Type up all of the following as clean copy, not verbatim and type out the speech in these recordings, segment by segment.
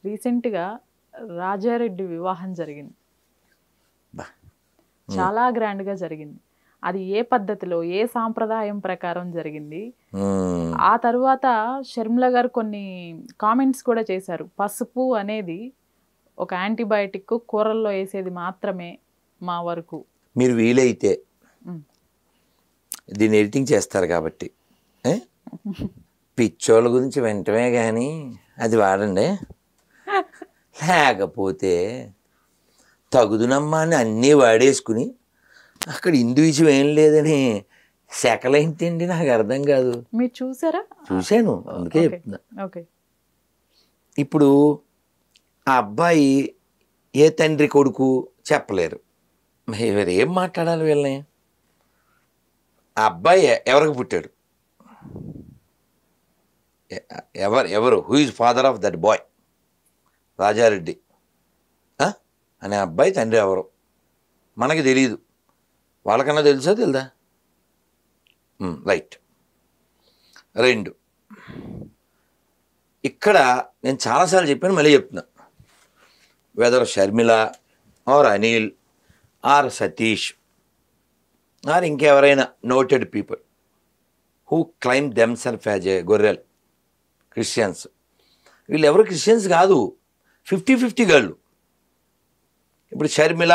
రీసెంట్‌గా రాజారెడ్డి వివాహం జరిగింది. బా! చాలా గ్రాండ్‌గా జరిగింది. అది ఏ పద్ధతిలో, ఏ సాంప్రదాయం ప్రకారం జరిగింది. హ్మ్. ఆ తరువాత షర్మిల గారు కొన్ని కామెంట్స్ కూడా చేశారు. పసుపు అనేది ఒక యాంటీబయాటిక్, కూరల్లో ఏసేది మాత్రమే మా వరకు. మీరు వీలైతే హ్మ్. దీన్ని ఎడిటింగ్ చేస్తారు కాబట్టి ఏ? పిచ్చోళ్ళ గురించి వెంటనే కానీ అది వాడండి. లేకపోతే తగుదునమ్మా అని అన్నీ వాడేసుకుని అక్కడ హిందూయిజం ఏం లేదని సెకలేంటండి నాకు అర్థం కాదు. మీరు చూసారా? చూశాను, అందుకే ఓకే. చెప్తున్నా. ఓకే. ఇప్పుడు ఆ అబ్బాయి ఏ తండ్రి కొడుకు చెప్పలేరు, మరి ఏం మాట్లాడాలి వీళ్ళని? ఆ అబ్బాయి ఎవరికి పుట్టాడు? ఎవరు who is father of that boy? Rajareddy అనే అబ్బాయి తండ్రి ఎవరు మనకి తెలియదు. వాళ్ళకన్నా తెలుసా తెలుదా? రైట్. 2, ఇక్కడ నేను చాలాసార్లు చెప్పాను, మళ్ళీ చెప్తున్నా. Whether Sharmila or Anil or Satish or ఇంకెవరైనా noted people who claim themselves as a గొర్రెల్ క్రిస్టియన్స్, వీళ్ళు ఎవరు క్రిస్టియన్స్ కాదు, 50-50 గాళ్ళు. ఇప్పుడు షర్మిల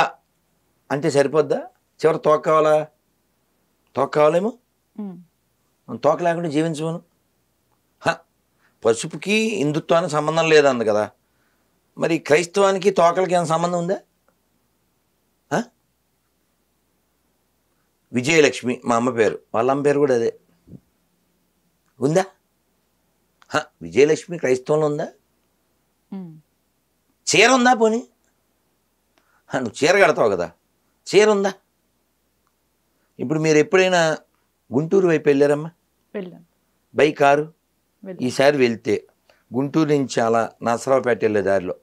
అంటే సరిపోద్దా? చివరి తోక కావాలా? తోక కావాలేమో, తోక లేకుండా జీవించమను. పసుపుకి హిందుత్వానికి సంబంధం లేదంది కదా, మరి క్రైస్తవానికి తోకలకి ఏమైనా సంబంధం ఉందా? విజయలక్ష్మి మా అమ్మ పేరు, వాళ్ళ అమ్మ పేరు కూడా అదే ఉందా? విజయలక్ష్మి క్రైస్తవంలో ఉందా? చీర ఉందా? పోనీ నువ్వు చీర కడతావు కదా, చీర ఉందా? ఇప్పుడు మీరు ఎప్పుడైనా గుంటూరు వైపు వెళ్ళారమ్మా? వెళ్ళాను. By car. వెళ్ళాను. ఈసారి వెళ్తే గుంటూరు నుంచి అలా నరసరావుపేట వెళ్ళే దారిలో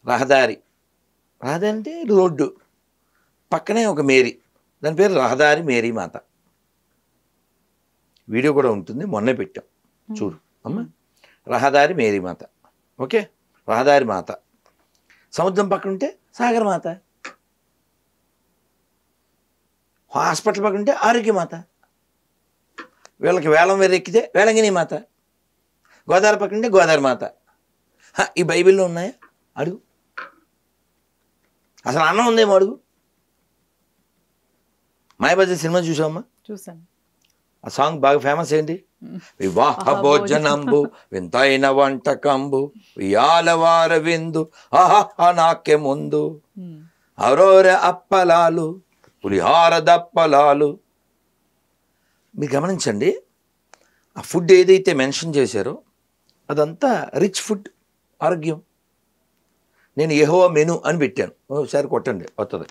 రహదారి అంటే రోడ్డు పక్కనే ఒక మేరీ, దాని పేరు రహదారి మేరీ మాత. వీడియో కూడా ఉంటుంది, మొన్నే పెట్టాం చూడు అమ్మ. రహదారి మేరీ మాత. ఓకే, రహదారి మాత. సముద్రం పక్కన ఉంటే సాగర్ మాత. హాస్పిటల్ పక్కన ఉంటే ఆరోగ్య మాత. వీళ్ళకి వేలం వేరు ఎక్కితే వేలంగిని మాత. గోదావరి పక్కన ఉంటే గోదావరి మాత. ఈ బైబిల్లో ఉన్నాయా? అడుగు. అసలు అన్నం ఉందేమో అడుగు. మాయబజార్ సినిమా చూసావమ్మా? చూసాను. ఆ సాంగ్ బాగా ఫేమస్ ఏంటి? వివాహ భోజనంబు వింతైన వంటకంబు వియాలవార విందు ఆహా నాకే ముందు అరోర అప్పలాలు పులిహార దప్పలాలు. మీరు గమనించండి, ఆ ఫుడ్ ఏదైతే మెన్షన్ చేశారో అదంతా రిచ్ ఫుడ్, ఆరోగ్యం. నేను యెహోవా మెను అని పెట్టాను, ఒకసారి కొట్టండి వస్తుంది.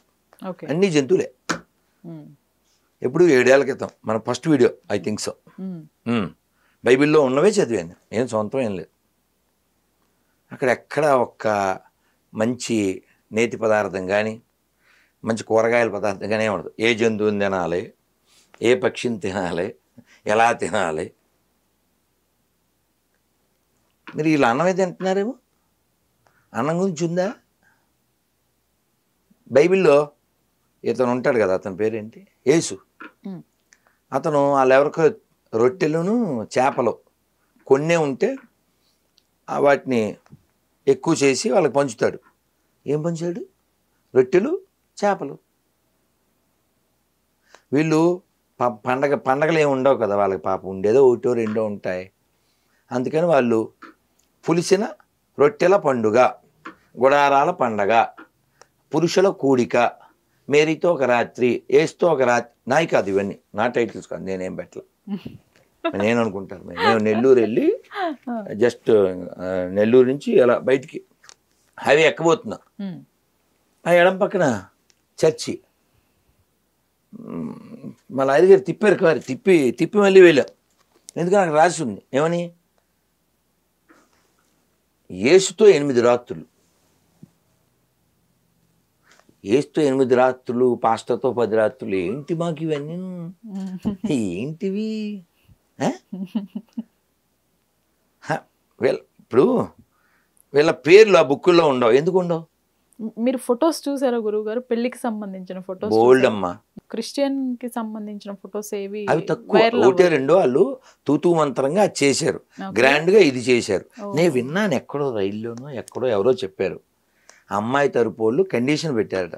అన్ని జంతువులే. ఎప్పుడు 7 ఏళ్ల క్రితం మన first video, I think so. బైబిల్లో ఉన్నవే చదివాను, నేను సొంతం ఏం లేదు. అక్కడ ఎక్కడ ఒక్క మంచి నేతి పదార్థం కానీ మంచి కూరగాయల పదార్థం కానీ ఉండదు. ఏ జంతువుని తినాలి, ఏ పక్షిని తినాలి, ఎలా తినాలి. మీరు వీళ్ళు అన్నమే తింటున్నారేమో, అన్నం గురించి ఉందా? బైబిల్లో ఇతను ఉంటాడు కదా, అతని పేరేంటి? యేసు. అతను వాళ్ళెవరికో రొట్టెలను చేపలు కొన్నే ఉంటే వాటిని ఎక్కువ చేసి వాళ్ళకి పంచుతాడు. ఏం పంచాడు? రొట్టెలు, చేపలు. వీళ్ళు పండగలు ఏమి ఉండవు కదా వాళ్ళకి, పాపం ఉండేదో 1-2 ఉంటాయి. అందుకని వాళ్ళు పులిసిన రొట్టెల పండుగ, గుడారాల పండగ, పురుషుల కూడిక, మేరీతో ఒక రాత్రి, ఏసుతో ఒక రాత్రి. నాయి కాదు ఇవన్నీ, నా టైటిల్స్ కాదు, నేనేం పెట్టలే. నేను అనుకుంటాను, మేము నెల్లూరు వెళ్ళి జస్ట్ నెల్లూరు నుంచి అలా బయటికి హైవే ఎక్కబోతున్నా, ఆ ఎడం పక్కన చర్చి. మళ్ళీ ఐదుగారు తిప్పారు కారు, తిప్పి మళ్ళీ వెళ్ళాం. ఎందుకంటే అక్కడ రాసి ఉంది ఏమని, యేసుతో 8 రాత్రులు. యేసుతో 8 రాత్రులు, పాస్టర్తో 10 రాత్రులు. ఏంటి మాకు ఇవన్నీ? ఏంటివి? ఇప్పుడు వీళ్ళ పేర్లు ఆ బుక్కుల్లో ఉండవు. ఎందుకు ఉండవు? మీరు ఫొటోస్ చూసారా గురువు గారు? పెళ్లికి సంబంధించిన ఫొటోస్ బోల్డ్ అమ్మా. క్రిస్టియన్ కి సంబంధించిన ఫొటోస్ ఏవి అవి తక్కువ, ఒకటే రెండో వాళ్ళు తూతూ మంత్రంగా అది చేశారు, గ్రాండ్ గా ఇది చేశారు. నేను విన్నాను ఎక్కడో రైల్లోనో ఎక్కడో ఎవరో చెప్పారు, అమ్మాయి తరపు వాళ్ళు కండిషన్ పెట్టారట,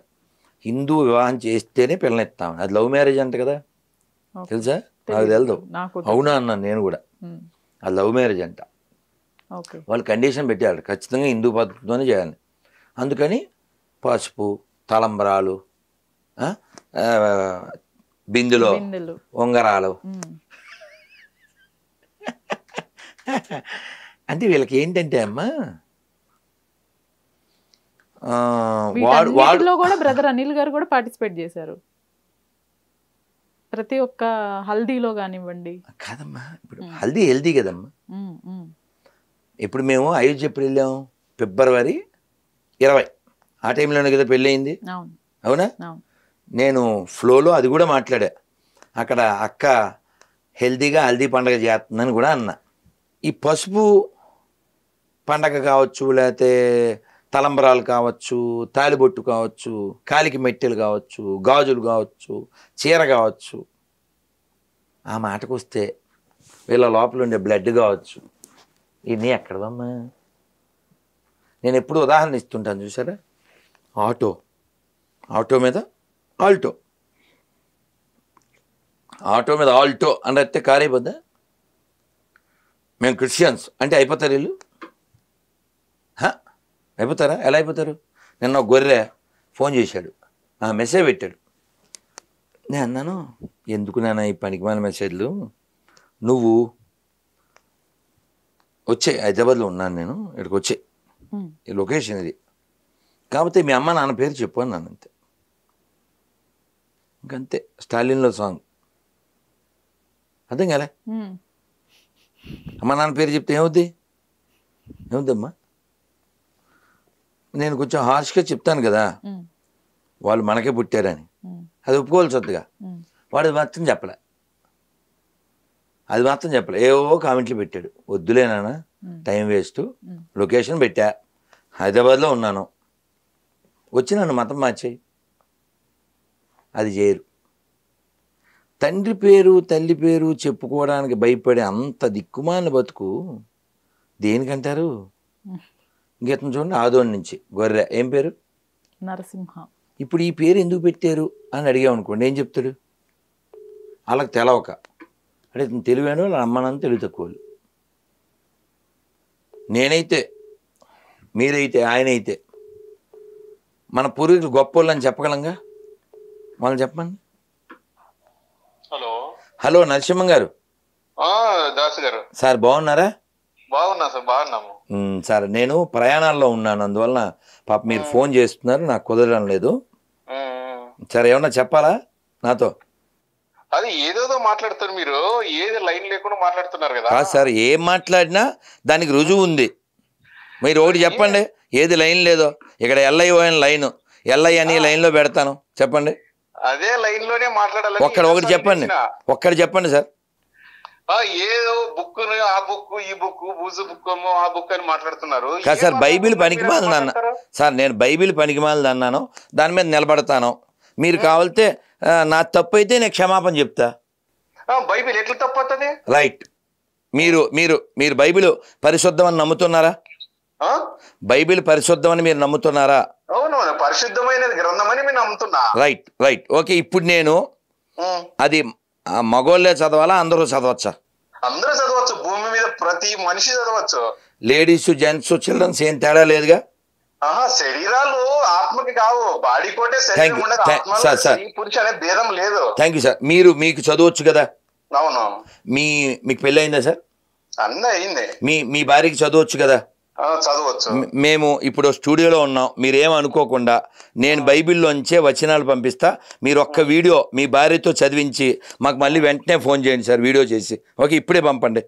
హిందూ వివాహం చేస్తేనే పిల్లనిస్తాం. అది లవ్ మ్యారేజ్ అంట కదా, తెలుసా? నాకు తెలియదు. అవునా అన్నాను నేను కూడా, అది లవ్ మ్యారేజ్ అంట. వాళ్ళు కండిషన్ పెట్టారు ఖచ్చితంగా హిందూ పద్ధతితోనే చేయాలి. అందుకని పసుపు, తలంబరాలు, బిందులో ఉంగరాలు. అంటే వీళ్ళకి ఏంటంటే అమ్మా, వాటిలో కూడా బ్రదర్ అనిల్ గారు కూడా పార్టిసిపేట్ చేశారు ప్రతి ఒక్క హల్దీలో కానివ్వండి. కాదమ్మా, ఇప్పుడు హల్దీ హెల్దీ కదమ్మా. ఇప్పుడు మేము అయోధ్య ఎప్పుడు వెళ్ళాము? ఫిబ్రవరి 20 ఆ టైంలోనే కదా పెళ్ళి అయింది, అవునా? నేను ఫ్లోలో అది కూడా మాట్లాడా. అక్కడ అక్క హెల్దీగా హల్దీ పండగ చేస్తుందని కూడా అన్నా. ఈ పసుపు పండగ కావచ్చు, లేకపోతే తలంబరాలు కావచ్చు, తాలిబొట్టు కావచ్చు, కాలికి మెట్టెలు కావచ్చు, గాజులు కావచ్చు, చీర కావచ్చు, ఆ మాటకు వస్తే వీళ్ళ లోపల ఉండే బ్లడ్ కావచ్చు, ఇన్ని ఎక్కడదమ్మా? నేను ఎప్పుడు ఉదాహరణ ఇస్తుంటాను చూసారా, ఆటో మీద ఆల్టో, ఆటో మీద ఆల్టో అని అయితే కార్ అయిపోద్దా? మేము క్రిస్టియన్స్ అంటే అయిపోతారు వీళ్ళు? అయిపోతారా? ఎలా అయిపోతారు? నిన్న ఒక గొర్రె ఫోన్ చేశాడు, మెసేజ్ పెట్టాడు. నేను అన్నాను, ఎందుకు నాన్న ఈ పనికిమాల మెసేజ్లు, నువ్వు వచ్చే హైదరాబాద్లో ఉన్నాను నేను, ఇక్కడికి వచ్చే ఈ లొకేషన్ ఇది, కాకపోతే మీ అమ్మ నాన్న పేరు చెప్పు అన్నాను, అంతే. ఇంకంతే. స్టాలిన్లో సాంగ్ అర్థం కాలే, అమ్మ నాన్న పేరు చెప్తే ఏమవుద్దమ్మా? నేను కొంచెం హార్ష్గా చెప్తాను కదా, వాళ్ళు మనకే పుట్టారని, అది ఒప్పుకోవాల్సి వద్దుగా. వాడు మాత్రం చెప్పలే, అది మాత్రం చెప్పలే, ఏవో కామెంట్లు పెట్టాడు. వద్దులేనా, టైం వేస్ట్, లొకేషన్ పెట్టా, హైదరాబాద్లో ఉన్నాను, వచ్చి నన్ను మతం మార్చేయి. అది చేయరు. తండ్రి పేరు తల్లి పేరు చెప్పుకోవడానికి భయపడే అంత దిక్కుమాలిన బతుకు దేనికంటారు? ఇంకెత్తను చూడండి, ఆదోని నుంచి గొర్రె, ఏం పేరు? నరసింహ. ఇప్పుడు ఈ పేరు ఎందుకు పెట్టారు అని అడిగామనుకోండి, ఏం చెప్తాడు? వాళ్ళకి తెలవక, అంటే తెలివైన వాళ్ళు అమ్మనని తెలివి తక్కువ వాళ్ళు. నేనైతే, మీరైతే, ఆయన అయితే మన పూర్వీకులు గొప్ప వాళ్ళు అని చెప్పగలంగా? వాళ్ళని చెప్పండి. హలో నరసింహం గారు. దాసు గారు. సార్ బాగున్నారా? బాగున్నా సార్, బాగున్నాము సార్. నేను ప్రయాణాల్లో ఉన్నాను, అందువల్ల పాప మీరు ఫోన్ చేస్తున్నారు, నాకు కుదరడం లేదు. సార్ ఏమన్నా చెప్పాలా నాతో? అది ఏదేదో మాట్లాడుతారు మీరు, ఏది లైన్ లేకుండా మాట్లాడుతున్నారు కదా. కాదు సార్, ఏం మాట్లాడినా దానికి రుజువు ఉంది. మీరు ఒకటి చెప్పండి, ఏది లైన్ లేదో. ఇక్కడ ఎల్ఐఓ అని లైన్, ఎల్ఐ అని లైన్లో పెడతాను, చెప్పండి. అదే లైన్ లోనే మాట్లాడాలి. ఒకటి చెప్పండి, ఒక్కటి చెప్పండి సార్. ఏదో బుక్, ఆ బుక్, ఈ బుక్, బూజు బుక్, ఆ బుక్ అని మాట్లాడుతున్నారు. కాదు సార్, బైబిల్ పనికిమాలింది అన్న సార్, నేను బైబిల్ పనికిమాలింది అన్నాను, దాని మీద నిలబడతాను. మీరు కావాలితే నా తప్పు అయితే నేను క్షమాపణ చెప్తా. బైబిల్ ఎట్లా తప్పు అవుతుంది? రైట్. మీరు మీరు మీరు బైబిల్ పరిశుద్ధం అని నమ్ముతున్నారా? బైబిల్ పరిశుద్ధం అని మీరు నమ్ముతున్నారా? అవును, పరిశుద్ధమైన గ్రంథం అని నేను నమ్ముతున్నా. Right right okay. ఇప్పుడు నేను అది మగోళ్ళే చదవాలా, అందరూ చదవచ్చా? అందరూ చదవచ్చు, భూమి మీద ప్రతి మనిషి చదవచ్చు. లేడీస్, జెంట్స్, చిల్డ్రన్స్ ఏం తేడా లేదుగా? శరీరాలు ఆత్మకి కావు, బాడీ కోటే శరీరం ఉండదు, పురుష అనే భేదం లేదు. Thank you sir. మీకు చదవచ్చు కదా? అవును. మీకు పెళ్ళి అయిందా సార్? అన్నీ అయింది. మీ భార్యకి చదవచ్చు కదా? చదవచ్చు. మేము ఇప్పుడు స్టూడియోలో ఉన్నాం, మీరేమనుకోకుండా నేను బైబిల్లోంచే వచనాలు పంపిస్తా, మీరు ఒక్క వీడియో మీ భార్యతో చదివించి మాకు మళ్ళీ వెంటనే ఫోన్ చేయండి సార్, వీడియో చేసి. ఓకే, ఇప్పుడే పంపండి.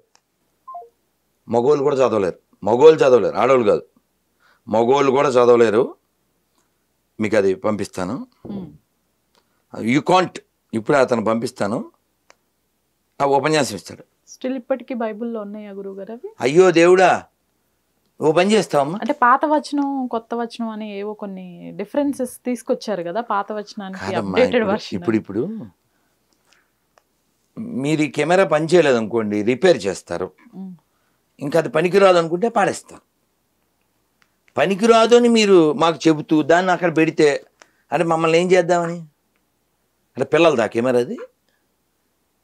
మగోళ్ళు కూడా చదవలేరు, ఆడవాళ్ళు కాదు, మగోళ్ళు కూడా చదవలేరు. మీకు అది పంపిస్తాను, యూ కాంట్. ఇప్పుడే అతను పంపిస్తాను, ఆ ఉపన్యాసం ఇస్తాడు. స్టిల్ ఇప్పటికీ బైబిల్లో ఉన్నాయా గురువు గారు అవి? అయ్యో దేవుడా, ఓ పని చేస్తావమ్మా, అంటే పాత వచనం కొత్త వచనం అని ఏవో కొన్ని డిఫరెన్సెస్ తీసుకొచ్చారు కదా పాత వచనానికి కాదమ్మా, అప్డేటెడ్ వర్షన్. ఇప్పుడు మీరు ఈ కెమెరా పని చేయలేదు అనుకోండి, రిపేర్ చేస్తారు. ఇంకా అది పనికిరాదు అనుకుంటే పాడేస్తారు. పనికిరాదు అని మీరు మాకు చెబుతూ దాన్ని అక్కడ పెడితే అంటే మమ్మల్ని ఏం చేద్దామని? అంటే పిల్లలదా కెమెరా అది?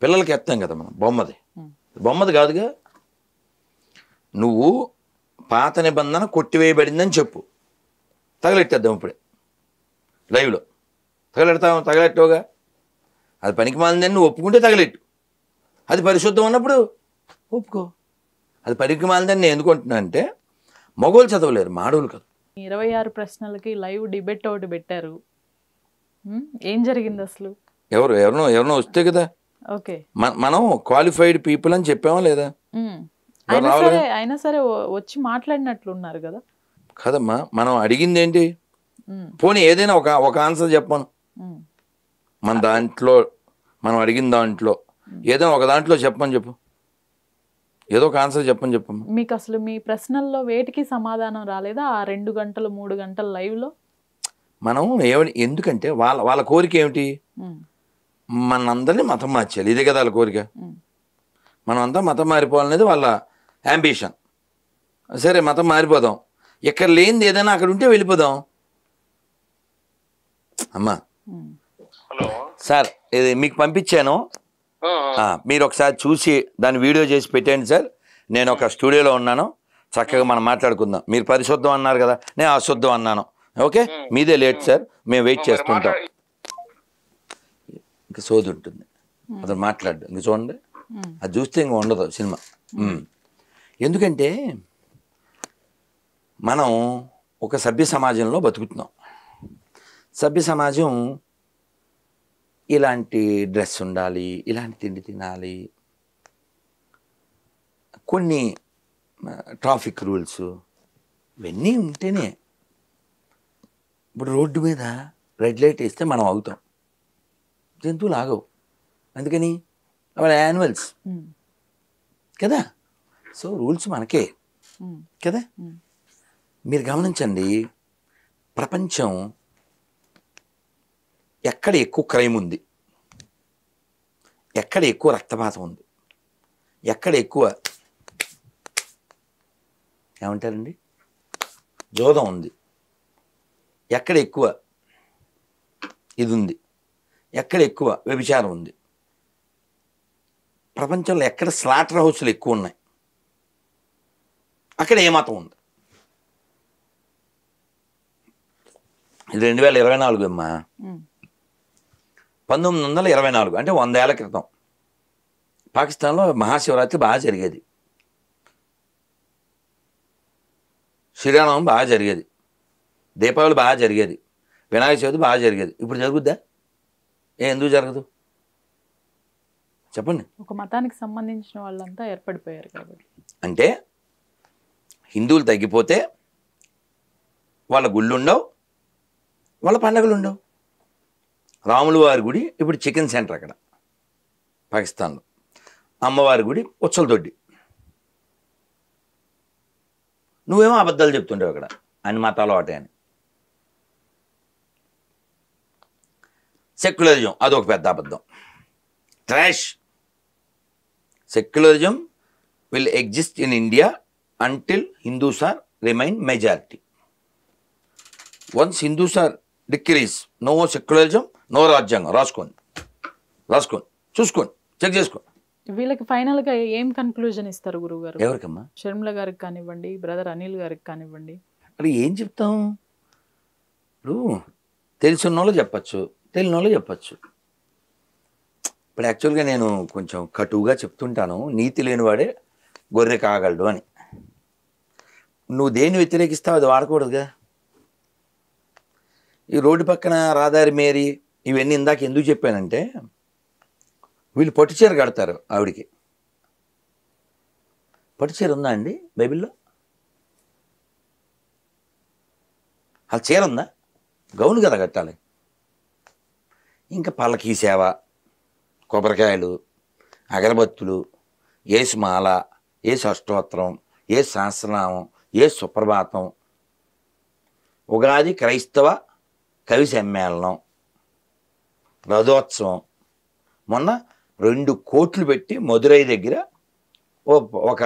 పిల్లలకి ఎత్తాం కదా మనం, బొమ్మది కాదుగా. నువ్వు పాత నిబంధన కొట్టివేయబడిందని చెప్పు, తగలెట్టేద్దాం ఇప్పుడే లైవ్లో. తగలెట్టవుగా. అది పనికి మాలిందని నువ్వు ఒప్పుకుంటే తగలెట్టు. అది పరిశుద్ధం అన్నప్పుడు ఒప్పుకో. అది పనికి మాలిందని నేను ఎందుకుంటున్నా అంటే మగవాళ్ళు చదవలేరు, మాడవులు కాదు. 26 ప్రశ్నలకి లైవ్ డిబేట్ ఒకటి పెట్టారు. ఏం జరిగింది అసలు? ఎవరినో వస్తే కదా. ఓకే, మనం క్వాలిఫైడ్ పీపుల్ అని చెప్పామా లేదా? అయినా సరే వచ్చి మాట్లాడినట్లు ఉన్నారు కదా. కదమ్మా, మనం అడిగింది ఏంటి? పోనీ ఏదైనా ఒక ఆన్సర్ చెప్పను. మన దాంట్లో మనం అడిగిన దాంట్లో ఏదైనా ఒక దాంట్లో చెప్పమని చెప్పు, ఏదో ఒక ఆన్సర్ చెప్పమ్మా. మీకు అసలు మీ ప్రశ్నల్లో వేటికి సమాధానం రాలేదా ఆ 2 గంటలు 3 గంటల లైవ్లో? మనం ఎందుకంటే వాళ్ళ కోరిక ఏమిటి? మనందరినీ మతం మార్చాలి, ఇదే కదా వాళ్ళ కోరిక. మనం అంతా మతం మారిపోవాలనేది వాళ్ళ యాంబిషన్. సరే, మతం మారిపోదాం, ఎక్కడ లేనిది ఏదైనా అక్కడ ఉంటే వెళ్ళిపోదాం. అమ్మా సార్, ఇది మీకు పంపించాను, మీరు ఒకసారి చూసి దాన్ని వీడియో చేసి పెట్టండి సార్. నేను ఒక స్టూడియోలో ఉన్నాను, చక్కగా మనం మాట్లాడుకుందాం. మీరు పరిశుద్ధం అన్నారు కదా, నేను అశుద్ధం అన్నాను. ఓకే, మీదే లేట్ సార్, మేము వెయిట్ చేస్తుంటాం. ఇంకా సోది ఉంటుంది, అతను మాట్లాడు. ఇంక చూడండి, అది చూస్తే ఇంక ఉండదు సినిమా. ఎందుకంటే మనం ఒక సభ్య సమాజంలో బతుకుతున్నాం. సభ్య సమాజం ఇలాంటి డ్రెస్ ఉండాలి, ఇలాంటి తిండి తినాలి, కొన్ని ట్రాఫిక్ రూల్స్ ఇవన్నీ ఉంటేనే. ఇప్పుడు రోడ్డు మీద రెడ్ లైట్ వేస్తే మనం ఆగుతాం, జంతువులు ఆగవు. అందుకని వాళ్ళ యాన్యువల్స్ కదా. సో రూల్స్ మనకే కదా. మీరు గమనించండి, ప్రపంచం ఎక్కడ ఎక్కువ క్రైమ్ ఉంది, ఎక్కడ ఎక్కువ రక్తపాతం ఉంది, ఎక్కడ ఎక్కువ ఏమంటారండి జోదం ఉంది, ఎక్కడ ఎక్కువ ఇది ఉంది, ఎక్కడ ఎక్కువ వ్యభిచారం ఉంది, ప్రపంచంలో ఎక్కడ స్లాటర్ హౌస్లు ఎక్కువ ఉన్నాయి, అక్కడ ఏ మతం ఉంది. ఇది 2024 అమ్మా. 1924 అంటే 100 ఏళ్ల క్రితం పాకిస్తాన్లో మహాశివరాత్రి బాగా జరిగేది, శ్రీరామనవమి బాగా జరిగేది, దీపావళి బాగా జరిగేది, వినాయక చవితి బాగా జరిగేది. ఇప్పుడు జరుగుద్దా? ఎందుకు జరగదు చెప్పండి? ఒక మతానికి సంబంధించిన వాళ్ళంతా ఏర్పడిపోయారు కాబట్టి. అంటే హిందువులు తగ్గిపోతే వాళ్ళ గుళ్ళు ఉండవు, వాళ్ళ పండగలు ఉండవు. రాములు వారి గుడి ఇప్పుడు చికెన్ సెంటర్ అక్కడ పాకిస్తాన్లో, అమ్మవారి గుడి ఉచ్చల దొడ్డి. నువ్వేమో అబద్ధాలు చెప్తుంటావు అక్కడ, అన్ని మతాలు ఒకటే అని. సెక్యులరిజం అదొక పెద్ద అబద్ధం, trash. Secularism will exist in India until Hindus are remain majority. Once Hindus are decrease, no secularism, no రాజ్యాంగం. రాసుకోండి చూసుకోండి, చెక్ చేసుకోండి. వీళ్ళకి ఫైనల్ గా ఏం కన్క్లూజన్ ఇస్తారు గురువు గారు? ఎవరికమ్మా? షర్మిల గారికి కానివ్వండి, బ్రదర్ అనిల్ గారికి కానివ్వండి. అది ఏం చెప్తాం? ఇప్పుడు తెలిసిన వాళ్ళు చెప్పచ్చు, తెలియని వాళ్ళు చెప్పచ్చు. ఇప్పుడు యాక్చువల్గా నేను కొంచెం కటువుగా చెప్తుంటాను, నీతి లేనివాడే గొర్రె కాగలడు అని. నువ్వు దేన్ని వ్యతిరేకిస్తావు అది వాడకూడదుగా. ఈ రోడ్డు పక్కన రాదారి మేరీ ఇవన్నీ ఇందాక ఎందుకు చెప్పానంటే, వీళ్ళు పట్టుచీర కడతారు ఆవిడికి. పట్టుచీర ఉందా అండి బైబిల్లో? ఆ చీర ఉందా? గౌను కదా కట్టాలి. ఇంకా పల్లకీ సేవ, కొబ్బరికాయలు, అగరబత్తులు, ఏసు మాల, ఏసు అష్టోత్తరం, ఏ సహస్రనామం, ఏ సుప్రభాతం, ఉగాది క్రైస్తవ కవి సమ్మేళనం, రథోత్సవం, మొన్న 2 కోట్లు పెట్టి మదురై దగ్గర ఒక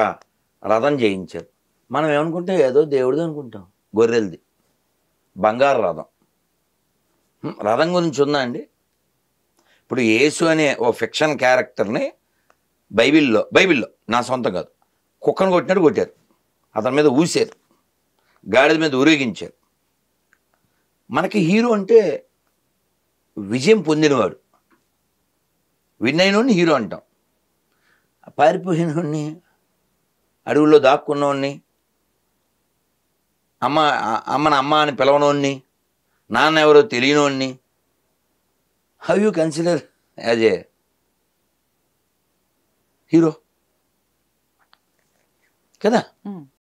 రథం చేయించారు. మనం ఏమనుకుంటాం, ఏదో దేవుడిది అనుకుంటాం, గొర్రెలది, బంగారు రథం. రథం గురించి ఉందా అండి? ఇప్పుడు యేసు అనే ఓ ఫిక్షన్ క్యారెక్టర్ని బైబిల్లో నా సొంతం కాదు, కుక్కను కొట్టినట్టు కొట్టారు, అతని మీద ఊసారు, గాడిద మీద ఊరేగించారు. మనకి హీరో అంటే విజయం పొందినవాడు, విన్ అయినోడిని హీరో అంటాం. పారిపోయినోడిని, అడవుల్లో దాక్కున్నోడిని, అమ్మ అని పిలవనోడిని, నాన్న ఎవరో తెలియనోడిని, how you consider as a hero కదా?